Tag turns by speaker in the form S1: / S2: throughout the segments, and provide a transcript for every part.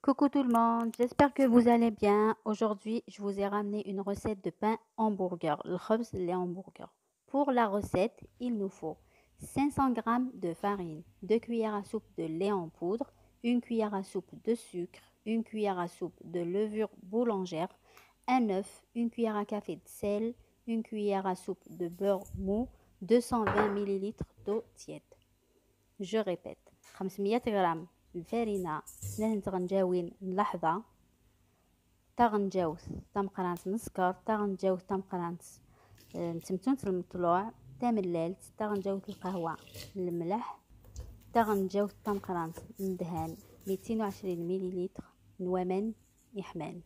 S1: Coucou tout le monde, j'espère que vous allez bien. Aujourd'hui, je vous ai ramené une recette de pain hamburger, le khubz les hamburgers. Pour la recette, il nous faut 500 g de farine, 2 cuillères à soupe de lait en poudre, 1 cuillère à soupe de sucre, 1 cuillère à soupe de levure boulangère, un œuf, 1 cuillère à café de sel, 1 cuillère à soupe de beurre mou, 220 ml d'eau tiède. Je répète 500 غرام الفرينة لازم تغنجاوين لحظة تا غنجاوز تا مقرانت من السكر تا غنجاوز تا مقرانت نتمتون المطلوع تا ملالت تا غنجاوز القهوة الملح تا غنجاوز تا مقرانت ندهان 220 مليلتر نوامن يحمان.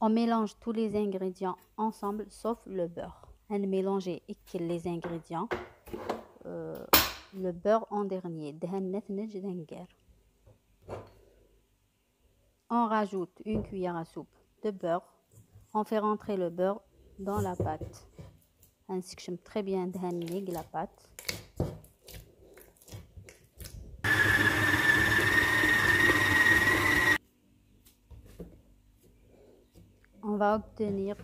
S1: On mélange tous les ingrédients ensemble sauf le beurre. On mélange les ingrédients. Le beurre en dernier. On rajoute une cuillère à soupe de beurre. On fait rentrer le beurre dans la pâte. Ainsi que j'aime très bien la pâte. On va obtenir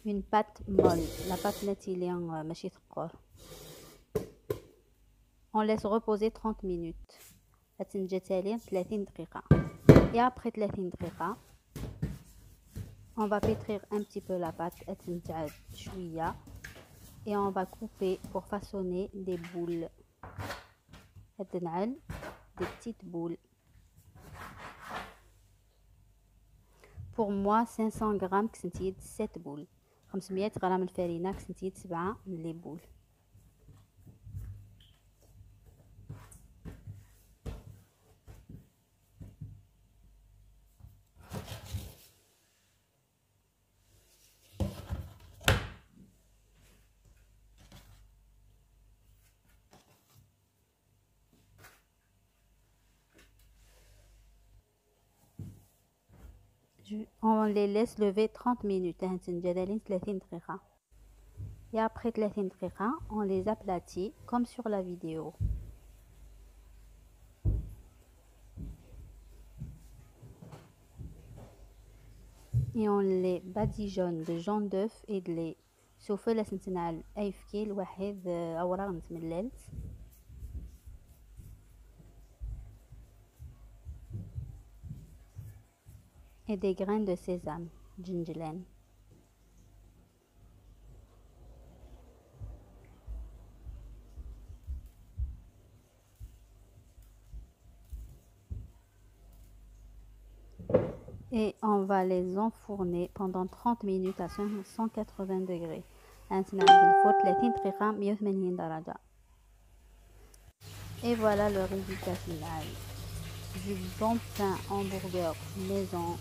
S1: une pâte molle. La pâte natilienne machit tqor. On laisse reposer 30 minutes. Et après 30 minutes, on va pétrir un petit peu la pâte et on va couper pour façonner des boules. Des petites boules. Pour moi 500 grammes كسنتيد 7 boules. 500 غرام الفرينة كسنتيد 7 les boules. On les laisse lever 30 minutes. Et après 30 minutes, on les aplatit comme sur la vidéo. Et on les badigeonne de jaune d'œuf et de lait. سوف لازم تنعل أي فكيل واحد أوراق متمللت. Et des graines de sésame, gingelan. Et on va les enfourner pendant 30 minutes à 180 degrés. Et voilà le résultat final. Du bon pain hamburger maison.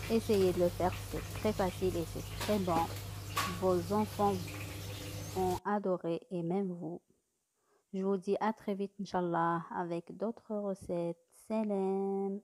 S1: Essayez de le faire, c'est très facile et c'est très bon. Vos enfants vont adorer et même vous. Je vous dis à très vite, Inch'Allah, avec d'autres recettes. Salam!